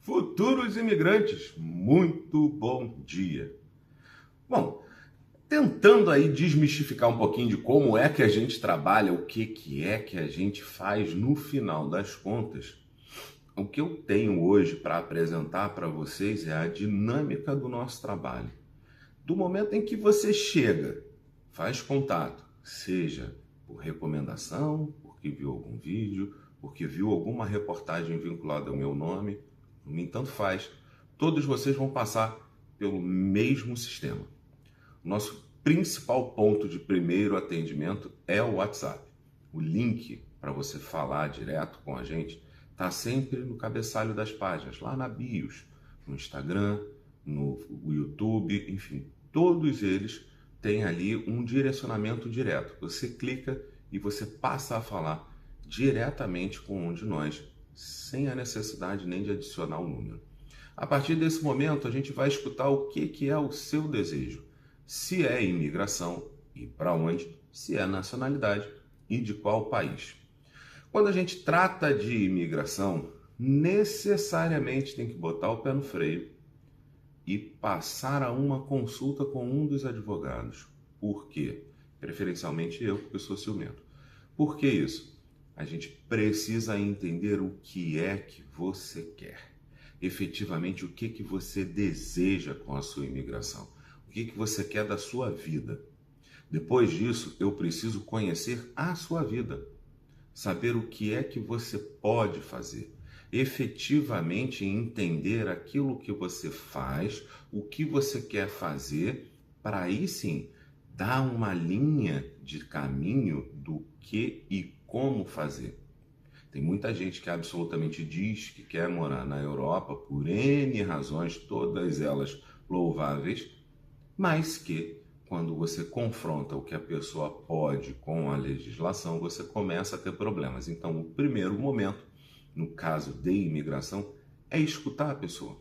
Futuros imigrantes, muito bom dia. Bom, tentando aí desmistificar um pouquinho de como é que a gente trabalha, o que é que a gente faz no final das contas, o que eu tenho hoje para apresentar para vocês é a dinâmica do nosso trabalho. Do momento em que você chega, faz contato, seja por recomendação, porque viu algum vídeo, porque viu alguma reportagem vinculada ao meu nome, no entanto faz, todos vocês vão passar pelo mesmo sistema. O nosso principal ponto de primeiro atendimento é o WhatsApp. O link para você falar direto com a gente está sempre no cabeçalho das páginas, lá na BIOS, no Instagram, no YouTube, enfim, todos eles têm ali um direcionamento direto. Você clica e você passa a falar diretamente com um de nós, sem a necessidade nem de adicionar o número. A partir desse momento, a gente vai escutar o que é o seu desejo. Se é imigração e para onde, se é nacionalidade e de qual país. Quando a gente trata de imigração, necessariamente tem que botar o pé no freio e passar a uma consulta com um dos advogados. Por quê? Preferencialmente eu, porque sou ciumento. Por que isso? A gente precisa entender o que é que você quer. Efetivamente, o que você deseja com a sua imigração. O que você quer da sua vida. Depois disso, eu preciso conhecer a sua vida. Saber o que é que você pode fazer. Efetivamente entender aquilo que você faz, o que você quer fazer, para aí sim dar uma linha de caminho do que e como fazer. Tem muita gente que absolutamente diz que quer morar na Europa por N razões, todas elas louváveis, mas que quando você confronta o que a pessoa pode com a legislação, você começa a ter problemas. Então, o primeiro momento, no caso de imigração, é escutar a pessoa.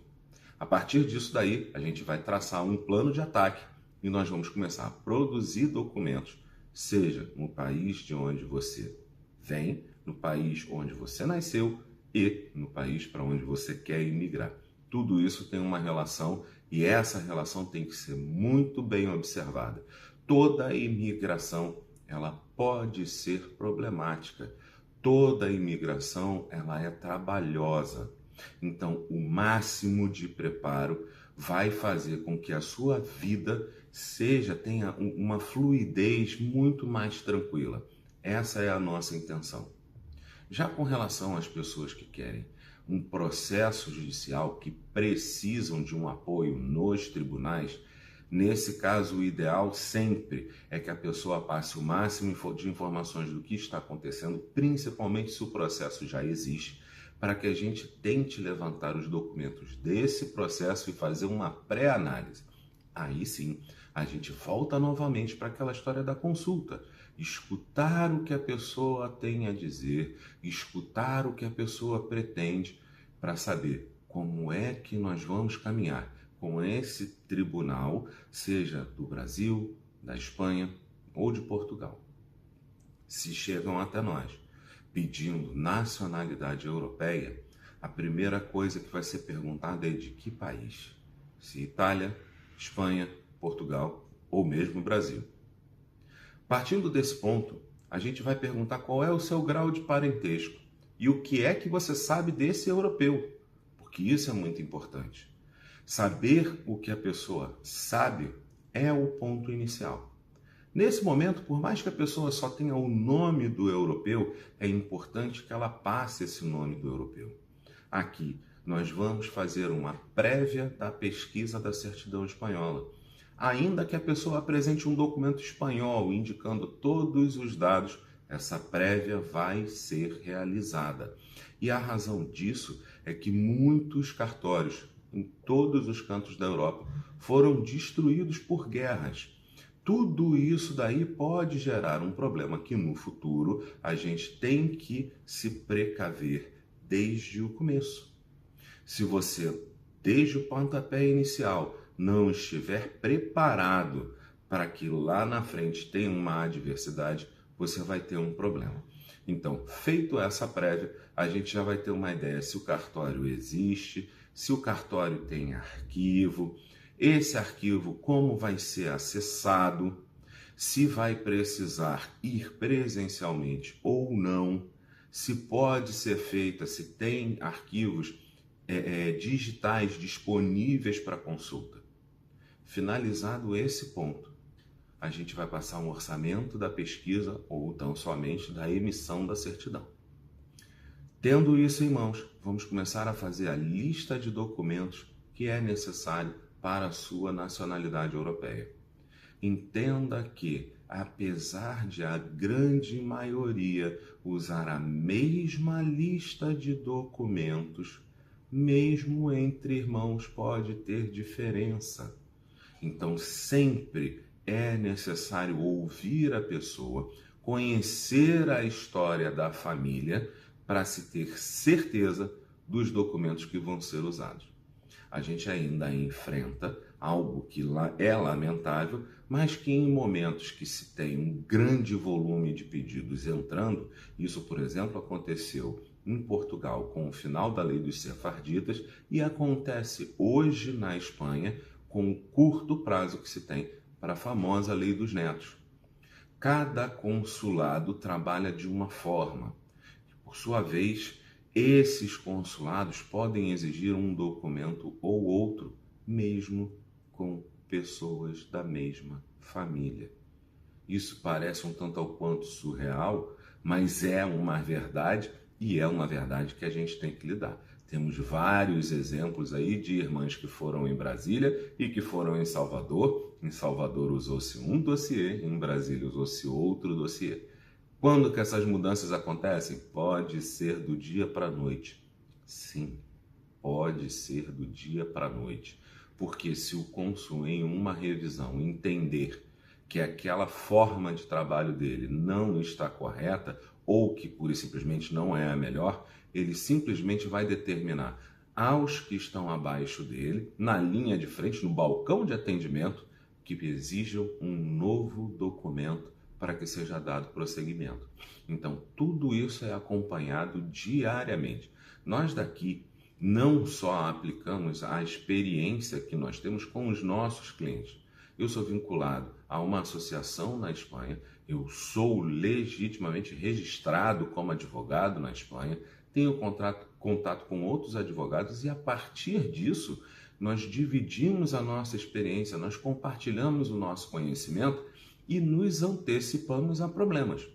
A partir disso daí, a gente vai traçar um plano de ataque e nós vamos começar a produzir documentos, seja no país de onde você vem, no país onde você nasceu e no país para onde você quer imigrar. Tudo isso tem uma relação e essa relação tem que ser muito bem observada. Toda imigração, ela pode ser problemática. Toda imigração, ela é trabalhosa. Então, o máximo de preparo vai fazer com que a sua vida tenha uma fluidez muito mais tranquila. Essa é a nossa intenção. Já com relação às pessoas que querem um processo judicial, que precisam de um apoio nos tribunais, nesse caso o ideal sempre é que a pessoa passe o máximo de informações do que está acontecendo, principalmente se o processo já existe, para que a gente tente levantar os documentos desse processo e fazer uma pré-análise. Aí sim, a gente volta novamente para aquela história da consulta. Escutar o que a pessoa tem a dizer, escutar o que a pessoa pretende para saber como é que nós vamos caminhar com esse tribunal, seja do Brasil, da Espanha ou de Portugal. Se chegam até nós pedindo nacionalidade europeia, a primeira coisa que vai ser perguntada é de que país? Se Itália, Espanha, Portugal ou mesmo Brasil. Partindo desse ponto, a gente vai perguntar qual é o seu grau de parentesco e o que é que você sabe desse europeu, porque isso é muito importante. Saber o que a pessoa sabe é o ponto inicial. Nesse momento, por mais que a pessoa só tenha o nome do europeu, é importante que ela passe esse nome do europeu. Aqui, nós vamos fazer uma prévia da pesquisa da certidão espanhola. Ainda que a pessoa apresente um documento espanhol indicando todos os dados, essa prévia vai ser realizada. E a razão disso é que muitos cartórios em todos os cantos da Europa foram destruídos por guerras. Tudo isso daí pode gerar um problema que no futuro a gente tem que se precaver desde o começo. Se você, desde o pontapé inicial, não estiver preparado para que lá na frente tenha uma adversidade, você vai ter um problema. Então, feito essa prévia, a gente já vai ter uma ideia se o cartório existe, se o cartório tem arquivo, esse arquivo como vai ser acessado, se vai precisar ir presencialmente ou não, se pode ser feita, se tem arquivos digitais disponíveis para consulta. Finalizado esse ponto, a gente vai passar um orçamento da pesquisa ou tão somente da emissão da certidão. Tendo isso em mãos, vamos começar a fazer a lista de documentos que é necessário para a sua nacionalidade europeia. Entenda que, apesar de a grande maioria usar a mesma lista de documentos, mesmo entre irmãos pode ter diferença. Então, sempre é necessário ouvir a pessoa, conhecer a história da família para se ter certeza dos documentos que vão ser usados. A gente ainda enfrenta algo que é lamentável, mas que em momentos que se tem um grande volume de pedidos entrando, isso, por exemplo, aconteceu em Portugal com o final da lei dos sefarditas e acontece hoje na Espanha com o curto prazo que se tem para a famosa lei dos netos. Cada consulado trabalha de uma forma. Por sua vez, esses consulados podem exigir um documento ou outro, mesmo com pessoas da mesma família. Isso parece um tanto ao quanto surreal, mas é uma verdade e é uma verdade que a gente tem que lidar. Temos vários exemplos aí de irmãs que foram em Brasília e que foram em Salvador. Em Salvador usou-se um dossiê, em Brasília usou-se outro dossiê. Quando que essas mudanças acontecem? Pode ser do dia para a noite. Sim, pode ser do dia para a noite. Porque se o cônsul em uma revisão entender que aquela forma de trabalho dele não está correta ou que pura e simplesmente não é a melhor, ele simplesmente vai determinar aos que estão abaixo dele, na linha de frente, no balcão de atendimento, que exijam um novo documento para que seja dado prosseguimento. Então, tudo isso é acompanhado diariamente. Nós daqui não só aplicamos a experiência que nós temos com os nossos clientes. Eu sou vinculado a uma associação na Espanha, eu sou legitimamente registrado como advogado na Espanha, tenho contato com outros advogados e a partir disso nós dividimos a nossa experiência, nós compartilhamos o nosso conhecimento e nos antecipamos a problemas.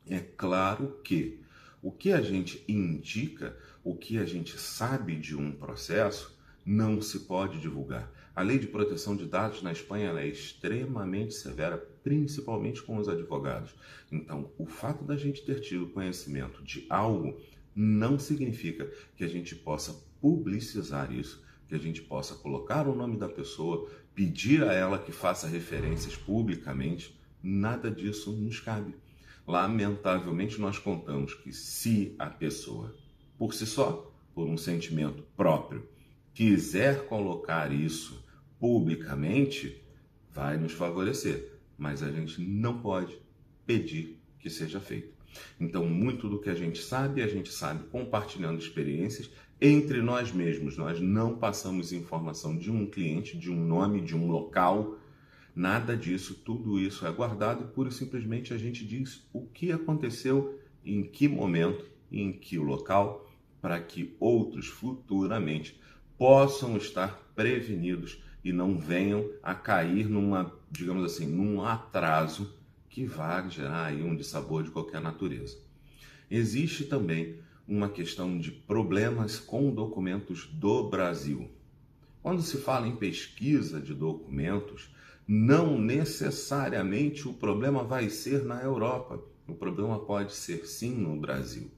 É claro que o que a gente indica, o que a gente sabe de um processo, não se pode divulgar. A lei de proteção de dados na Espanha ela é extremamente severa, principalmente com os advogados. Então, o fato da gente ter tido conhecimento de algo não significa que a gente possa publicizar isso, que a gente possa colocar o nome da pessoa, pedir a ela que faça referências publicamente. Nada disso nos cabe. Lamentavelmente, nós contamos que se a pessoa, por si só, por um sentimento próprio, quiser colocar isso publicamente, vai nos favorecer, mas a gente não pode pedir que seja feito. Então, muito do que a gente sabe compartilhando experiências entre nós mesmos. Nós não passamos informação de um cliente, de um nome, de um local, nada disso, tudo isso é guardado e pura e simplesmente a gente diz o que aconteceu, em que momento, em que local, para que outros futuramente possam estar prevenidos e não venham a cair digamos assim, num atraso que vai gerar aí um dissabor de qualquer natureza. Existe também uma questão de problemas com documentos do Brasil. Quando se fala em pesquisa de documentos, não necessariamente o problema vai ser na Europa. O problema pode ser sim no Brasil.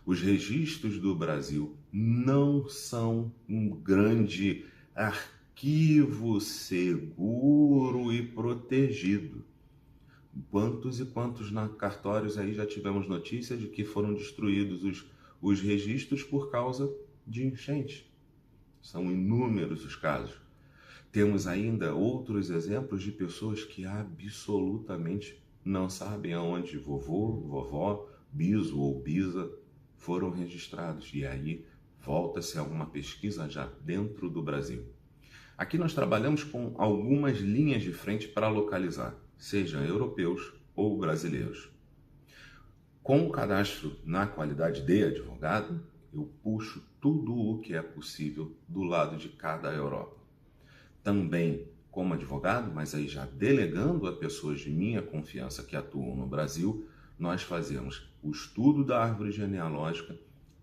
Os registros do Brasil não são um grande arquivo seguro e protegido. Quantos e quantos cartórios aí já tivemos notícia de que foram destruídos os registros por causa de enchente? São inúmeros os casos. Temos ainda outros exemplos de pessoas que absolutamente não sabem aonde vovô, vovó BISO ou BISA foram registrados. E aí volta-se a uma pesquisa já dentro do Brasil. Aqui nós trabalhamos com algumas linhas de frente para localizar, sejam europeus ou brasileiros. Com o cadastro na qualidade de advogado, eu puxo tudo o que é possível do lado de cada Europa. Também como advogado, mas aí já delegando a pessoas de minha confiança que atuam no Brasil, nós fazemos o estudo da árvore genealógica,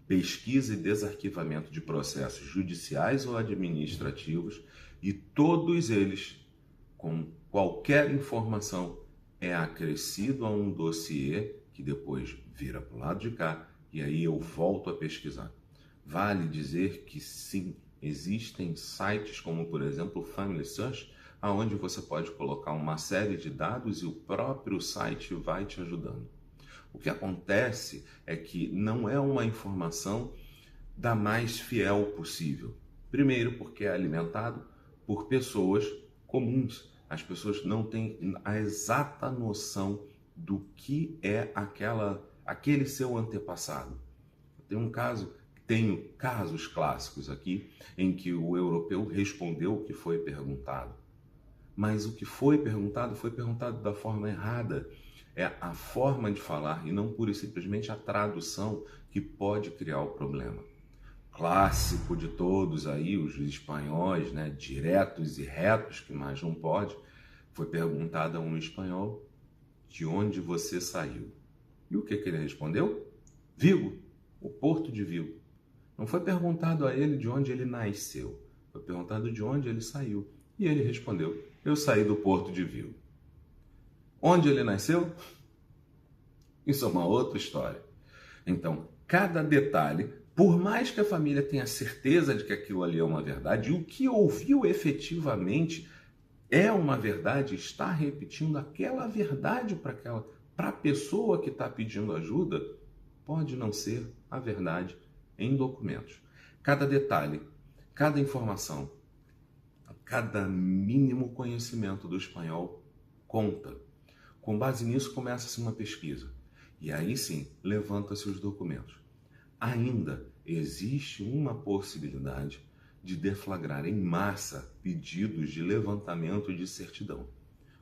pesquisa e desarquivamento de processos judiciais ou administrativos, e todos eles, com qualquer informação, é acrescido a um dossiê que depois vira para o lado de cá e aí eu volto a pesquisar. Vale dizer que sim, existem sites como, por exemplo, o Family Search, onde você pode colocar uma série de dados e o próprio site vai te ajudando. O que acontece é que não é uma informação da mais fiel possível. Primeiro, porque é alimentado por pessoas comuns. As pessoas não têm a exata noção do que é aquele seu antepassado. Tenho casos clássicos aqui em que o europeu respondeu o que foi perguntado. Mas o que foi perguntado da forma errada. É a forma de falar e não pura e simplesmente a tradução que pode criar o problema. Clássico de todos aí, os espanhóis, né, diretos e retos, que mais não pode, foi perguntado a um espanhol: de onde você saiu? E o que ele respondeu? Vigo, o Porto de Vigo. Não foi perguntado a ele de onde ele nasceu, foi perguntado de onde ele saiu. E ele respondeu: eu saí do Porto de Vigo. Onde ele nasceu? Isso é uma outra história. Então, cada detalhe, por mais que a família tenha certeza de que aquilo ali é uma verdade, o que ouviu efetivamente é uma verdade, está repetindo aquela verdade para a pessoa que está pedindo ajuda, pode não ser a verdade em documentos. Cada detalhe, cada informação, cada mínimo conhecimento do espanhol conta. Com base nisso, começa-se uma pesquisa. E aí sim, levanta-se os documentos. Ainda existe uma possibilidade de deflagrar em massa pedidos de levantamento de certidão.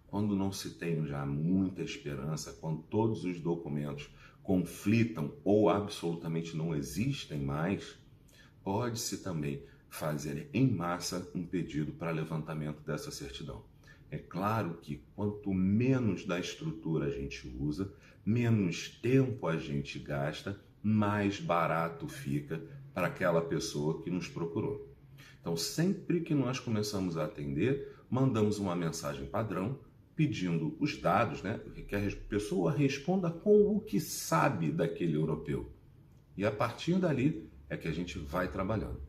Quando não se tem já muita esperança, quando todos os documentos conflitam ou absolutamente não existem mais, pode-se também fazer em massa um pedido para levantamento dessa certidão. É claro que quanto menos da estrutura a gente usa, menos tempo a gente gasta, mais barato fica para aquela pessoa que nos procurou. Então, sempre que nós começamos a atender, mandamos uma mensagem padrão pedindo os dados, né, que a pessoa responda com o que sabe daquele europeu. E a partir dali é que a gente vai trabalhando.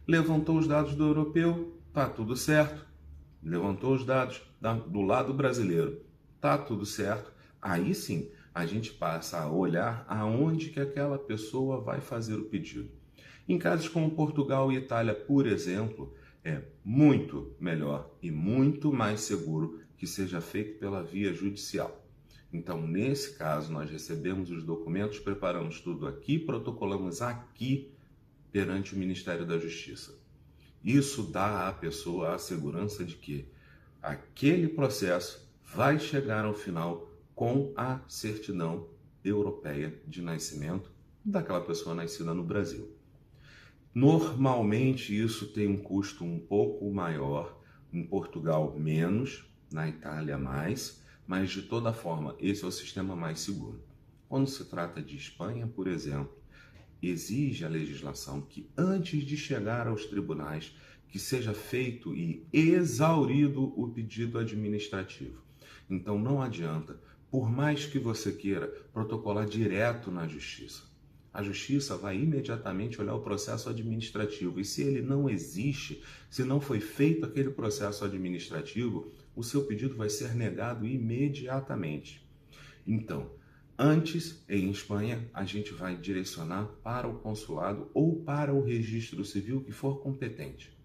Levantou os dados do europeu, tá tudo certo. Levantou os dados do lado brasileiro, tá tudo certo. Aí sim, a gente passa a olhar aonde que aquela pessoa vai fazer o pedido. Em casos como Portugal e Itália, por exemplo, é muito melhor e muito mais seguro que seja feito pela via judicial. Então, nesse caso, nós recebemos os documentos, preparamos tudo aqui, protocolamos aqui perante o Ministério da Justiça. Isso dá à pessoa a segurança de que aquele processo vai chegar ao final com a certidão europeia de nascimento daquela pessoa nascida no Brasil. Normalmente isso tem um custo um pouco maior, em Portugal menos, na Itália mais, mas de toda forma esse é o sistema mais seguro. Quando se trata de Espanha, por exemplo, exige a legislação que antes de chegar aos tribunais que seja feito e exaurido o pedido administrativo. Então não adianta, por mais que você queira protocolar direto na justiça. A justiça vai imediatamente olhar o processo administrativo e se ele não existe, se não foi feito aquele processo administrativo, o seu pedido vai ser negado imediatamente. Então, antes, em Espanha, a gente vai direcionar para o consulado ou para o registro civil que for competente.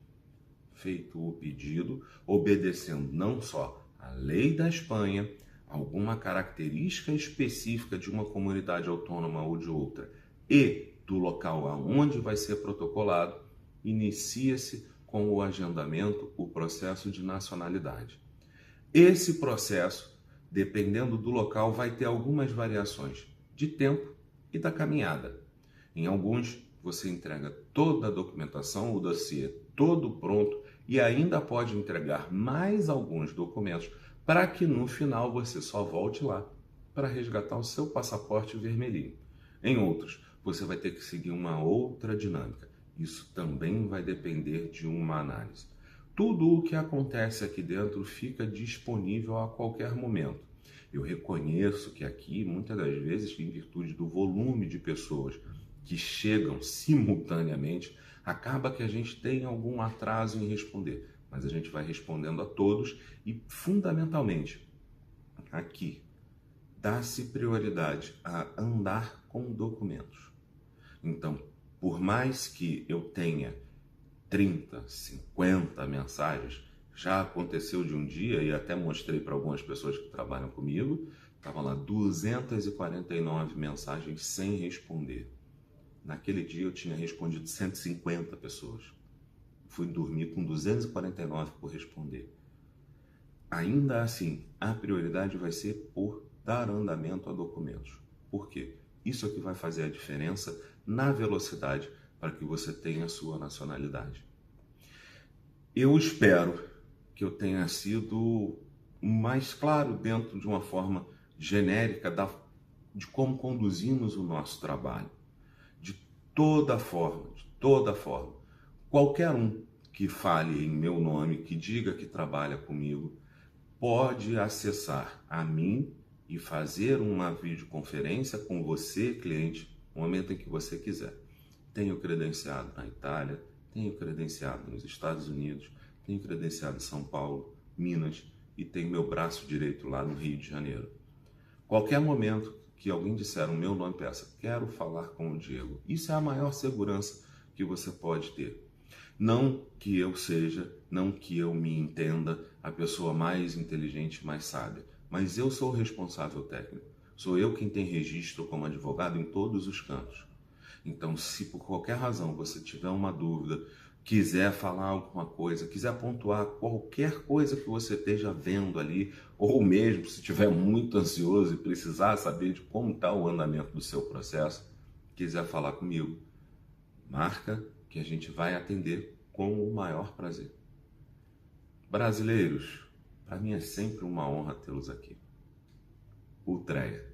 Feito o pedido, obedecendo não só a lei da Espanha, alguma característica específica de uma comunidade autônoma ou de outra e do local aonde vai ser protocolado, inicia-se com o agendamento o processo de nacionalidade. Esse processo, dependendo do local, vai ter algumas variações de tempo e da caminhada. Em alguns, você entrega toda a documentação, o dossiê todo pronto e ainda pode entregar mais alguns documentos para que no final você só volte lá para resgatar o seu passaporte vermelhinho. Em outros, você vai ter que seguir uma outra dinâmica. Isso também vai depender de uma análise. Tudo o que acontece aqui dentro fica disponível a qualquer momento. Eu reconheço que aqui, muitas das vezes, em virtude do volume de pessoas que chegam simultaneamente, acaba que a gente tem algum atraso em responder. Mas a gente vai respondendo a todos e, fundamentalmente, aqui, dá-se prioridade a andar com documentos. Então, por mais que eu tenha 30, 50 mensagens, já aconteceu de um dia, e até mostrei para algumas pessoas que trabalham comigo, estavam lá 249 mensagens sem responder. Naquele dia eu tinha respondido 150 pessoas. Fui dormir com 249 por responder. Ainda assim, a prioridade vai ser por dar andamento a documentos. Por quê? Isso é que vai fazer a diferença na velocidade para que você tenha a sua nacionalidade. Eu espero que eu tenha sido mais claro dentro de uma forma genérica de como conduzimos o nosso trabalho. De toda forma. Qualquer um que fale em meu nome, que diga que trabalha comigo, pode acessar a mim e fazer uma videoconferência com você, cliente, no momento em que você quiser. Tenho credenciado na Itália, tenho credenciado nos Estados Unidos, tenho credenciado em São Paulo, Minas e tenho meu braço direito lá no Rio de Janeiro. Qualquer momento que alguém disser o meu nome, peça, quero falar com o Diego. Isso é a maior segurança que você pode ter. Não que eu seja, não que eu me entenda a pessoa mais inteligente, mais sábia, mas eu sou o responsável técnico. Sou eu quem tem registro como advogado em todos os cantos. Então, se por qualquer razão você tiver uma dúvida, quiser falar alguma coisa, quiser pontuar qualquer coisa que você esteja vendo ali, ou mesmo se estiver muito ansioso e precisar saber de como está o andamento do seu processo, quiser falar comigo, marca que a gente vai atender com o maior prazer. Brasileiros, para mim é sempre uma honra tê-los aqui. Ultreia.